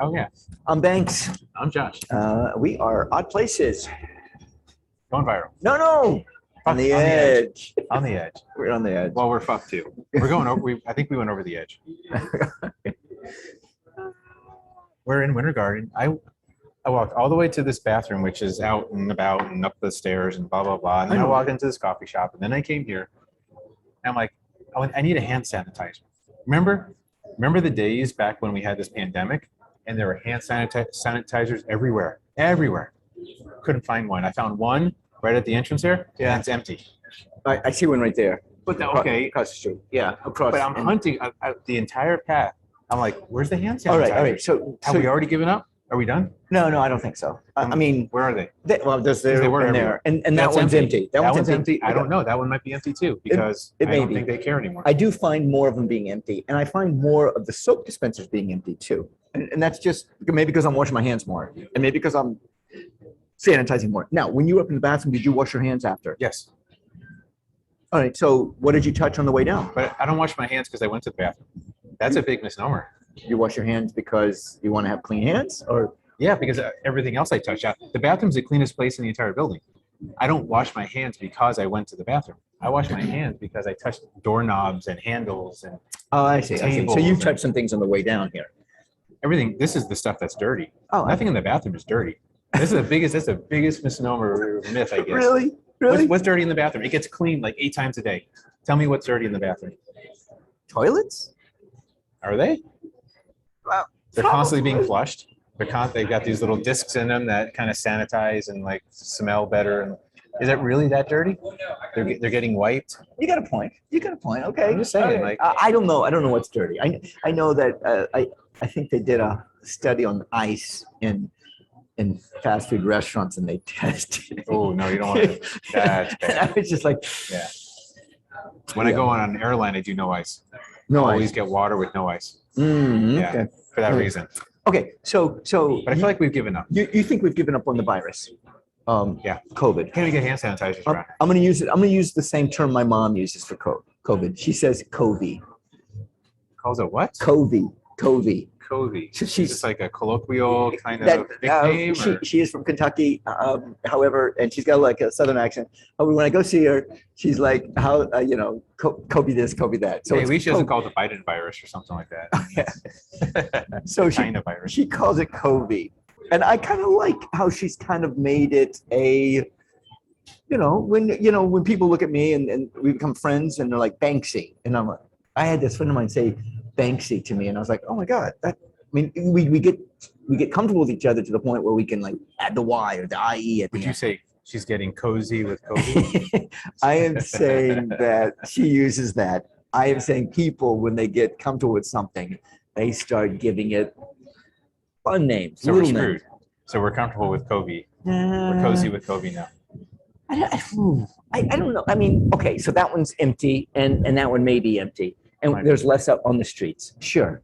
Oh yeah, I'm Banks. I'm Josh. We are Odd Places. Going viral. No. On the On the edge. edge. On the edge. We're on the edge. Well, we're fucked too. We're going over. I think we went over the edge. We're in Winter Garden. I walked all the way to this bathroom, which is out and about and up the stairs and blah blah blah. And then I walked into this coffee shop, and then I came here. And I'm like, oh, I need a hand sanitizer. Remember the days back when we had this pandemic, and there were hand sanitizers everywhere. Couldn't find one. I found one right at the entrance here. Yeah, it's empty. I see one right there. But okay, across the street. Yeah, across. But I'm hunting the entire path. I'm like, where's the hand sanitizer? All right. So have we already given up? Are we done? No, I don't think so. I mean, where are they? There's they were in there, and that one's empty. That one's empty. I don't know. That one might be empty too because I don't think they care anymore. I do find more of them being empty, and I find more of the soap dispensers being empty too. And that's just maybe because I'm washing my hands more, and maybe because I'm sanitizing more. Now, when you were up in the bathroom, did you wash your hands after? Yes. All right. So what did you touch on the way down? But I don't wash my hands because I went to the bathroom. That's a big misnomer. You wash your hands because you want to have clean hands, or? Yeah, because everything else I touch. The bathroom's the cleanest place in the entire building. I don't wash my hands because I went to the bathroom. I wash my hands because I touched doorknobs and handles and. Oh, I see. So you touched some things on the way down here. Everything. This is the stuff that's dirty. Oh, nothing in the bathroom is dirty. This is the biggest. That's the biggest misnomer or myth, I guess. Really? What's dirty in the bathroom? It gets cleaned like 8 times a day. Tell me what's dirty in the bathroom. Toilets? Are they? Well, they're constantly being flushed. They've got these little discs in them that kind of sanitize and like smell better. And is it really that dirty? They're getting wiped. You got a point. Okay. I'm just saying. Okay. Like I don't know. I don't know what's dirty. I know that I think they did a study on ice in fast food restaurants and they tested. Oh no, you don't want to. That's bad. And I was just like, yeah. When I go on an airline, I do no ice. No I ice. always get water with no ice. Yeah. Okay. For that reason. Okay, so but I feel like we've given up. You think we've given up on the virus? Yeah. COVID. Can't we get hand sanitizers around? I'm going to use it. I'm going to use the same term my mom uses for COVID. She says COVID. Calls it what? COVID. So she's just like a colloquial kind of nickname. She is from Kentucky, however, and she's got like a Southern accent. However, when I go see her, she's like, "How Kobe this, Kobe that." So hey, at least she doesn't call it the Biden virus or something like that. Yeah. So China virus. She calls it Kobe, and I kind of like how she's kind of made it a. When people look at me and we become friends and they're like Banksy, and I'm like, I had this friend of mine say Banksy to me, and I was like, oh my god, we get comfortable with each other to the point where we can like add the Y or the IE at the end. Would you say she's getting cozy with Kobe? I am saying that she uses that. I am saying people, when they get comfortable with something, they start giving it fun names. So we're screwed. So we're comfortable with Kobe. We're cozy with Kobe now. I don't know. I mean, okay, so that one's empty, and that one may be empty. And there's less up on the streets. Sure.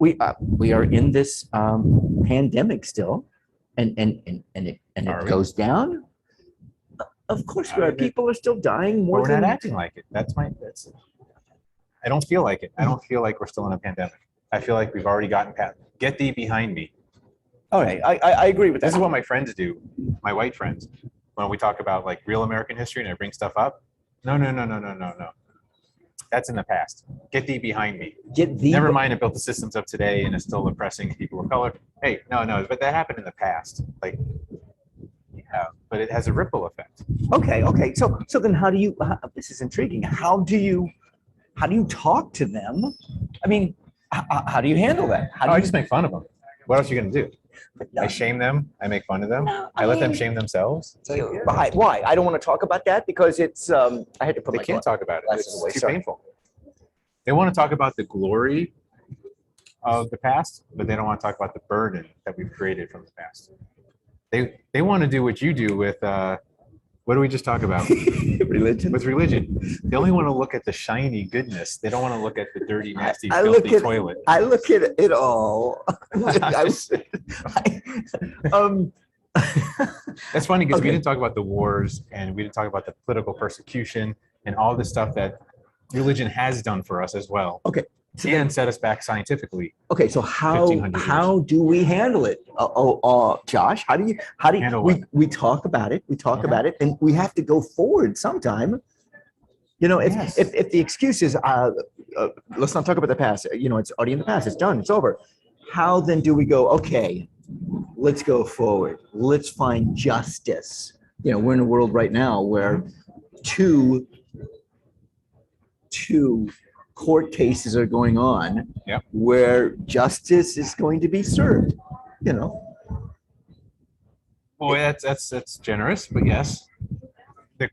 We are in this pandemic still, and it goes down. Of course, people are still dying more. But we're not acting like it. I don't feel like it. I don't feel like we're still in a pandemic. I feel like we've already gotten past. Get thee behind me. All right, I agree with that. This is what my friends do, my white friends, when we talk about like real American history and I bring stuff up. No. That's in the past. Get thee behind me. Never mind, it built the systems of today and it's still oppressing people of color. Hey, no, but that happened in the past. Like, yeah, but it has a ripple effect. Okay. So then this is intriguing. How do you talk to them? I mean, how do you handle that? I just make fun of them. What else are you going to do? I shame them. I make fun of them. I let them shame themselves. Why? I don't want to talk about that because it's. I had to put. They can't talk about it. It's too painful. They want to talk about the glory of the past, but they don't want to talk about the burden that we've created from the past. They want to do what you do with. What do we just talk about? Religion. With religion, they only want to look at the shiny goodness. They don't want to look at the dirty, nasty, filthy toilet. I look at it all. That's funny because we didn't talk about the wars and we didn't talk about the political persecution and all the stuff that religion has done for us as well. Okay. So and set us back scientifically. okay, so 1500 years. how do we handle it? Josh, how do you Handle what? we talk about it? We talk Okay. about it, and we have to go forward sometime. You know, Yes. if the excuse is let's not talk about the past. You know, it's already in the past. It's done. It's over. How then do we go? Okay, let's go forward. Let's find justice. You know, we're in a world right now where two court cases are going on. Yep. Where justice is going to be served. You know. Boy, that's generous, but yes, the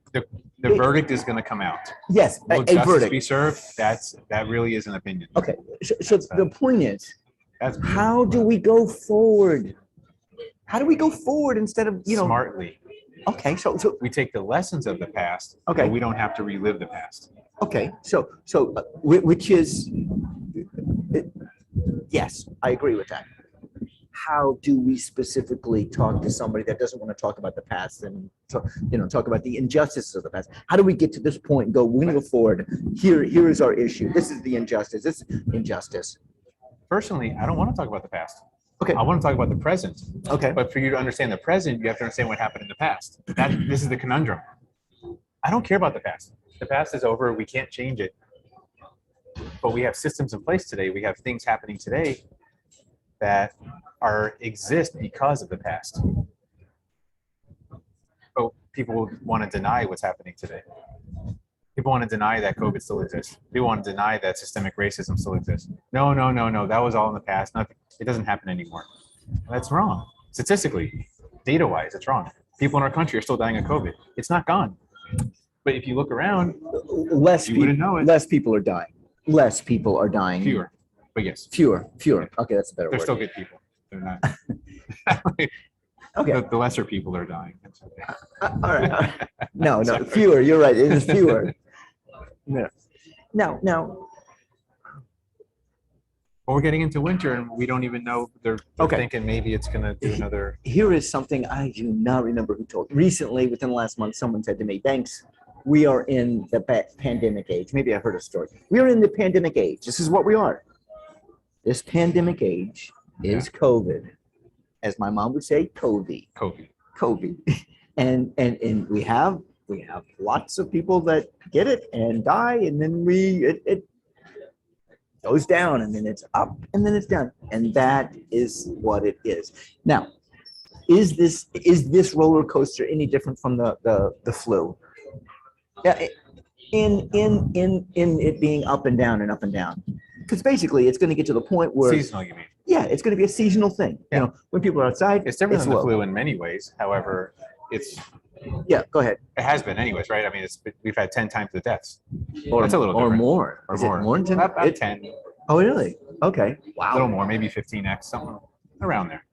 verdict is going to come out. Yes, Will a justice verdict. be served? That really is an opinion. Okay, so the point is, That's how do we go forward? How do we go forward instead of smartly. Okay, so We take the lessons of the past. Okay. But we don't have to relive the past. okay, so which is yes, I agree with that. How do we specifically talk to somebody that doesn't want to talk about the past and talk about the injustices of the past? How do we get to this point and go, we're going to go forward? Here is our issue. This is the injustice. This is injustice. Personally, I don't want to talk about the past. Okay. I want to talk about the present. Okay. But for you to understand the present, you have to understand what happened in the past. This is the conundrum. I don't care about the past. The past is over. We can't change it. But we have systems in place today. We have things happening today that exist because of the past. But people want to deny what's happening today. People want to deny that COVID still exists. People want to deny that systemic racism still exists. No. That was all in the past. Nothing. It doesn't happen anymore. That's wrong. Statistically, data-wise, it's wrong. People in our country are still dying of COVID. It's not gone. But if you look around, you wouldn't know it. Less people are dying. Less people are dying. Fewer. But yes. Fewer. Okay, that's a better They're word. still good people. They're not. Okay. The lesser people are dying. That's okay. All right. No, Sorry. fewer. You're right. It is fewer. Yeah. Now. But we're getting into winter and we don't even know. They're Okay. thinking maybe it's going to do another. Here is something I do not remember who told. Recently, within the last month, someone said to me, "Thanks. We are in the pandemic age." Maybe I heard a story. We are in the pandemic age. This is what we are. This pandemic age is COVID, as my mom would say, COVID. And we have lots of people that get it and die, and then it goes down, and then it's up, and then it's down, and that is what it is. Now, is this roller coaster any different from the flu? Yeah, in it being up and down and up and down, because basically it's going to get to the point where Seasonal, you mean? yeah, it's going to be a seasonal thing. Yeah. You know, when people are outside, It's different than the low. flu in many ways. However, it Yeah, go ahead. has been anyways, right? I mean, we've had 10 times the deaths. Or That's a little or different. more. Or Is more. it more than 10? About 10. Oh, really? Okay. A little Wow. more, maybe 15x, something around there.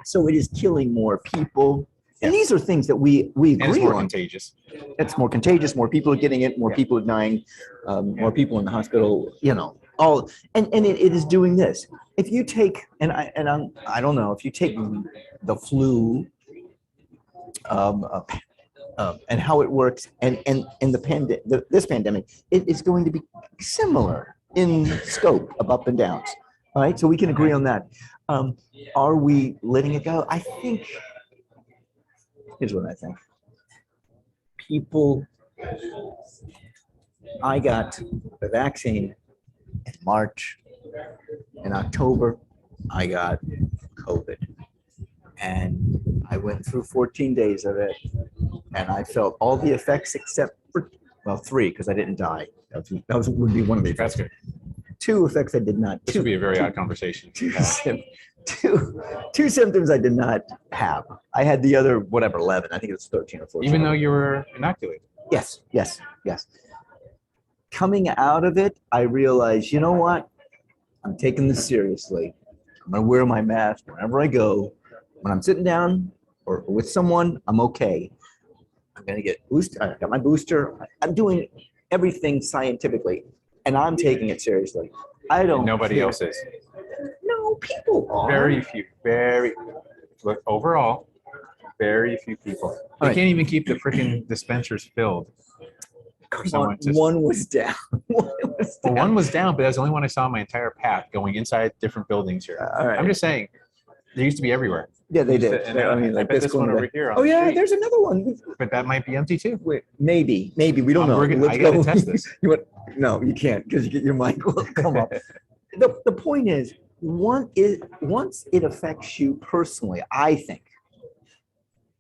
So it is killing more people. And Yeah. these are things that we And it's agree more on. contagious. It's more contagious. More people are getting it. More Yeah. people are dying. More people in the hospital. All and it is doing this. If you take I don't know if you take the flu, and how it works, and this pandemic, it is going to be similar in scope of up and downs. All right, so we can agree on that. Are we letting it go? I think. Here's what I think. I got the vaccine in March. In October, I got COVID. And I went through 14 days of it. And I felt all the effects except for, 3, because I didn't die. That would be one of the effects. That's good. 2 effects I did not. This would be a very odd conversation. Two symptoms I did not have. I had the other, 11. I think it was 13 or 14. Even though you were inoculated. Yes. Coming out of it, I realized, you know what? I'm taking this seriously. I'm going to wear my mask wherever I go. When I'm sitting down or with someone, I'm okay. I'm going to get boosted. I got my booster. I'm doing everything scientifically, and I'm taking it seriously. Nobody else is. No, people are. Very few. Look, overall, very few people. They right. can't even keep the freaking dispensers filled. Come someone on, just- one was down. One was Well, down. one was down, but that was the only one I saw in my entire path going inside different buildings here. All right. I'm just saying, they used to be everywhere. Yeah, they Used did. to- and I I bet this one corner over there. here on Oh the yeah, street. there's another one. But that might be empty too. Wait, maybe we don't know. I gotta test this. You want, no, you can't because your mic will come up. The point is, once it affects you personally, I think.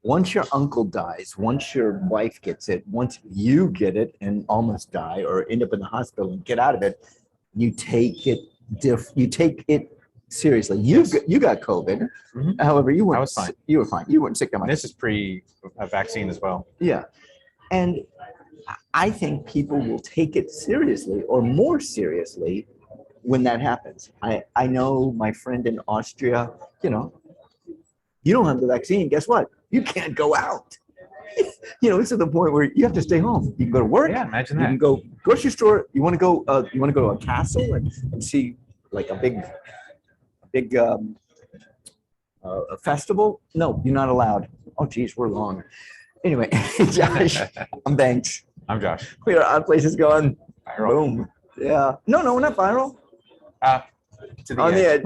Once your uncle dies, once your wife gets it, once you get it and almost die or end up in the hospital and get out of it, you take it seriously. You got COVID. Mhm. However, you weren't. I was fine. You were fine. You weren't sick that much. And this is pre-vaccine as well. Yeah. And I think people will take it seriously or more seriously when that happens. I know my friend in Austria, you don't have the vaccine. Guess what? You can't go out. It's to the point where you have to stay home. You can go to work. Yeah, imagine You can that. go grocery store. You want to go to a castle and see like a big a festival? No, you're not allowed. Oh, geez, we're long. Anyway, Josh, I'm Banks. I'm Josh. We're Odd Places Gone. Viral. Boom. Yeah. No, we're not viral. To the On the edge. edge.